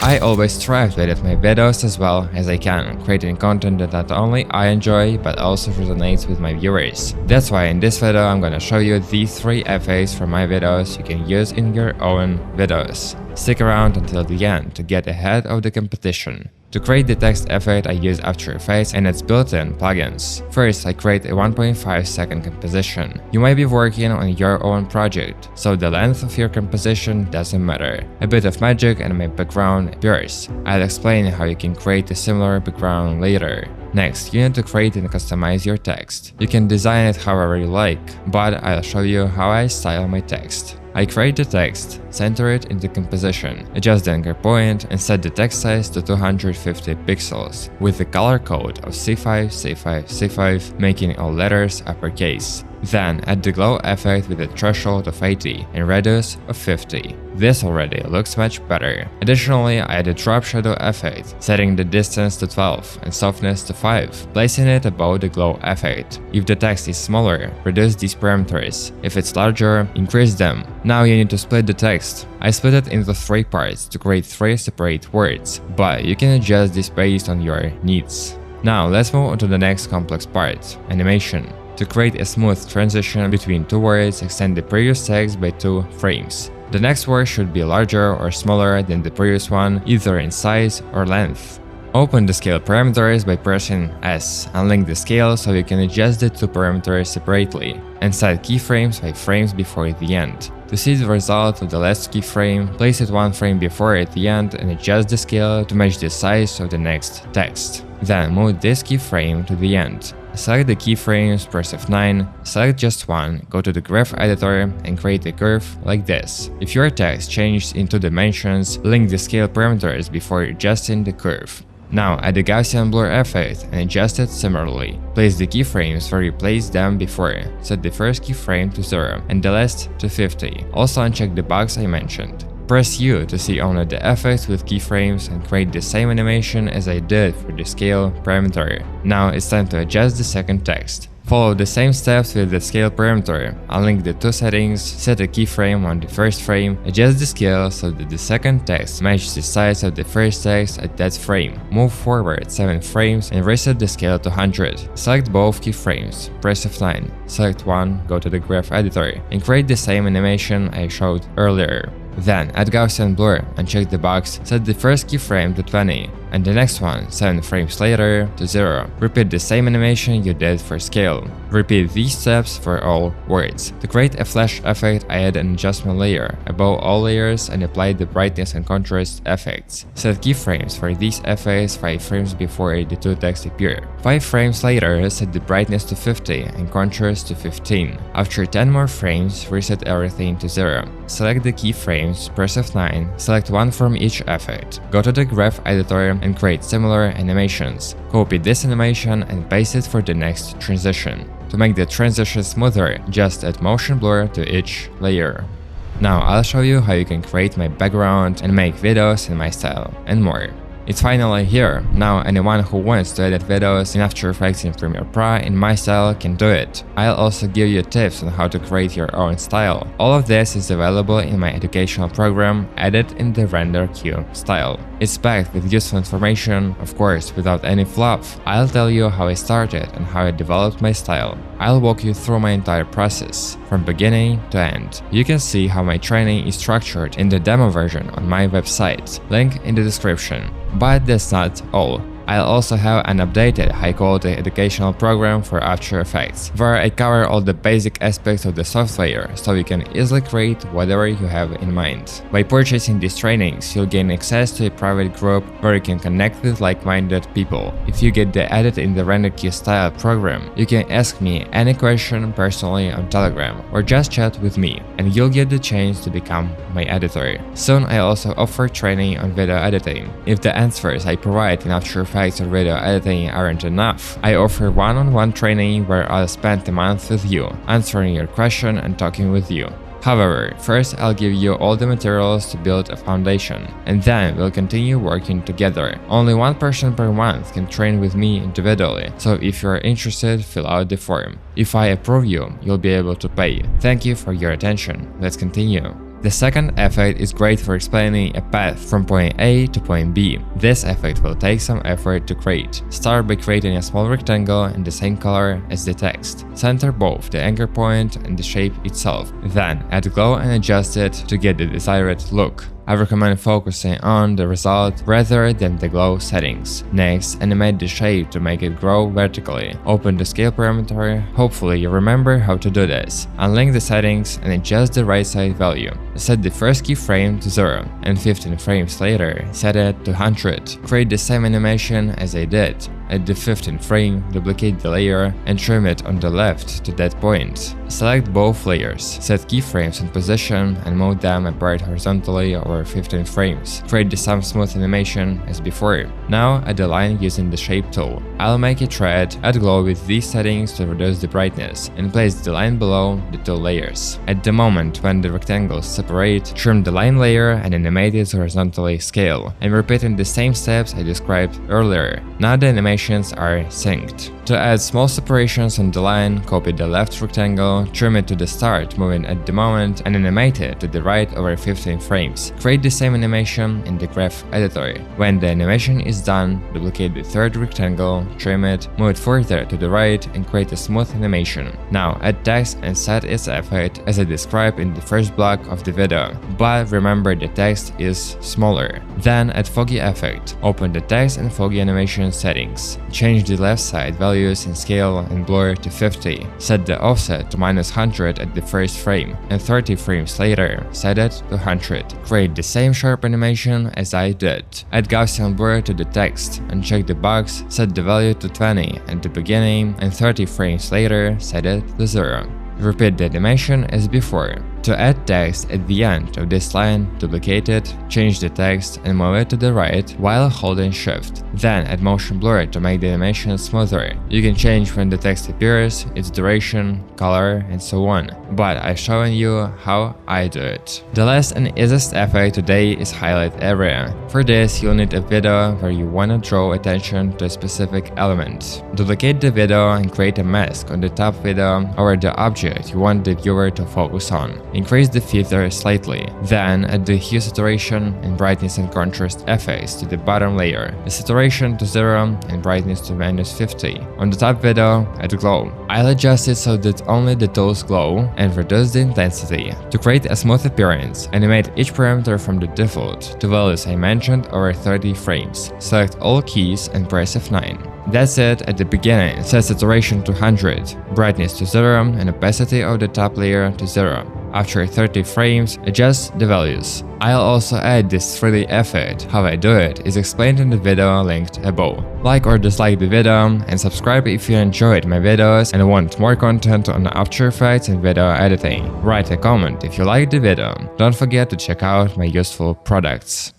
I always strive to edit my videos as well as I can, creating content that not only I enjoy but also resonates with my viewers. That's why in this video I'm gonna show you these 3 effects from my videos you can use in your own videos. Stick around until the end to get ahead of the competition. To create the text effect, I use After Effects and its built-in plugins. First, I create a 1.5-second composition. You might be working on your own project, so the length of your composition doesn't matter. A bit of magic and my background appears. I'll explain how you can create a similar background later. Next, you need to create and customize your text. You can design it however you like, but I'll show you how I style my text. I create the text, center it in the composition, adjust the anchor point, and set the text size to 250 pixels, with the color code of C5, C5, C5, making all letters uppercase. Then add the glow effect with a threshold of 80 and radius of 50. This already looks much better. Additionally, I add a drop shadow effect, setting the distance to 12 and softness to 5, placing it above the glow effect. If the text is smaller, reduce these parameters. If it's larger, increase them. Now you need to split the text. I split it into 3 parts to create 3 separate words, but you can adjust this based on your needs. Now let's move on to the next complex part, animation. To create a smooth transition between 2 words, extend the previous text by 2 frames. The next word should be larger or smaller than the previous one, either in size or length. Open the scale parameters by pressing S, unlink the scale so you can adjust the 2 parameters separately, and set keyframes by frames before the end. To see the result of the last keyframe, place it 1 frame before at the end and adjust the scale to match the size of the next text. Then move this keyframe to the end. Select the keyframes, press F9, select just one, go to the graph editor and create a curve like this. If your text changes in 2 dimensions, link the scale parameters before adjusting the curve. Now add the Gaussian blur effect and adjust it similarly. Place the keyframes where you placed them before. Set the first keyframe to 0 and the last to 50. Also uncheck the box I mentioned. Press U to see only the effects with keyframes and create the same animation as I did for the scale parameter. Now it's time to adjust the second text. Follow the same steps with the scale parameter. Unlink the 2 settings, set a keyframe on the first frame, adjust the scale so that the second text matches the size of the first text at that frame. Move forward 7 frames and reset the scale to 100. Select both keyframes, press F9, select one, go to the graph editor, and create the same animation I showed earlier. Then add Gaussian blur, uncheck the box, set the first keyframe to 20, and the next one 7 frames later to 0. Repeat the same animation you did for scale. Repeat these steps for all words. To create a flash effect, I add an adjustment layer above all layers and apply the brightness and contrast effects. Set keyframes for these effects 5 frames before the 2 texts appear. 5 frames later, set the brightness to 50 and contrast to 15. After 10 more frames, reset everything to 0. Select the keyframes, press F9, select one from each effect. Go to the graph editor and create similar animations. Copy this animation and paste it for the next transition. To make the transition smoother, just add motion blur to each layer. Now I'll show you how you can create my background and make videos in my style, and more. It's finally here. Now anyone who wants to edit videos in After Effects in Premiere Pro in my style can do it. I'll also give you tips on how to create your own style. All of this is available in my educational program, Edit in the Render Queue style. It's packed with useful information, of course, without any fluff. I'll tell you how I started and how I developed my style. I'll walk you through my entire process, from beginning to end. You can see how my training is structured in the demo version on my website, link in the description. But that's not all. I'll also have an updated high-quality educational program for After Effects, where I cover all the basic aspects of the software so you can easily create whatever you have in mind. By purchasing these trainings, you'll gain access to a private group where you can connect with like-minded people. If you get the Edit in the Render Queue style program, you can ask me any question personally on Telegram or just chat with me, and you'll get the chance to become my editor. Soon I also offer training on video editing. If the answers I provide in After Effects or video editing aren't enough, I offer one-on-one training where I'll spend a month with you, answering your question and talking with you. However, first I'll give you all the materials to build a foundation, and then we'll continue working together. Only one person per month can train with me individually, so if you're interested, fill out the form. If I approve you, you'll be able to pay. Thank you for your attention. Let's continue. The second effect is great for explaining a path from point A to point B. This effect will take some effort to create. Start by creating a small rectangle in the same color as the text. Center both the anchor point and the shape itself. Then add glow and adjust it to get the desired look. I recommend focusing on the result rather than the glow settings. Next, animate the shape to make it grow vertically. Open the scale parameter. Hopefully you remember how to do this. Unlink the settings and adjust the right side value. Set the first keyframe to 0 and 15 frames later set it to 100. Create the same animation as I did. At the 15th frame, duplicate the layer and trim it on the left to that point. Select both layers, set keyframes in position and move them apart horizontally over 15 frames. Create the same smooth animation as before. Now add a line using the shape tool. I'll make a thread, add glow with these settings to reduce the brightness, and place the line below the two layers. At the moment when the rectangles separate, trim the line layer and animate it horizontally scale. I'm repeating the same steps I described earlier. Now the animations are synced. To add small separations on the line, copy the left rectangle, trim it to the start, moving at the moment, and animate it to the right over 15 frames. Create the same animation in the graph editor. When the animation is done, duplicate the third rectangle, trim it, move it further to the right, and create a smooth animation. Now add text and set its effect as I described in the first block of the video, but remember the text is smaller. Then add foggy effect. Open the text and foggy animation settings. Change the left side values in scale and blur to 50. Set the offset to -100 at the first frame, and 30 frames later set it to 100. Create the same sharp animation as I did. Add Gaussian blur to the text, uncheck the box, set the value to 20 at the beginning, and 30 frames later set it to 0. Repeat the animation as before. To add text at the end of this line, duplicate it, change the text and move it to the right while holding Shift. Then add motion blur to make the animation smoother. You can change when the text appears, its duration, color, and so on, but I've shown you how I do it. The last and easiest effect today is highlight area. For this, you'll need a video where you wanna draw attention to a specific element. Duplicate the video and create a mask on the top video over the object you want the viewer to focus on. Increase the filter slightly, then add the hue saturation and brightness and contrast effects to the bottom layer, the saturation to 0 and brightness to -50. On the top video, add glow. I'll adjust it so that only the tools glow and reduce the intensity. To create a smooth appearance, animate each parameter from the default to values I mentioned over 30 frames. Select all keys and press F9. That's it at the beginning. Set saturation to 100, brightness to 0 and opacity of the top layer to 0. After 30 frames, adjust the values. I'll also add this 3D effect. How I do it is explained in the video linked above. Like or dislike the video and subscribe if you enjoyed my videos and want more content on After Effects and video editing. Write a comment if you liked the video. Don't forget to check out my useful products.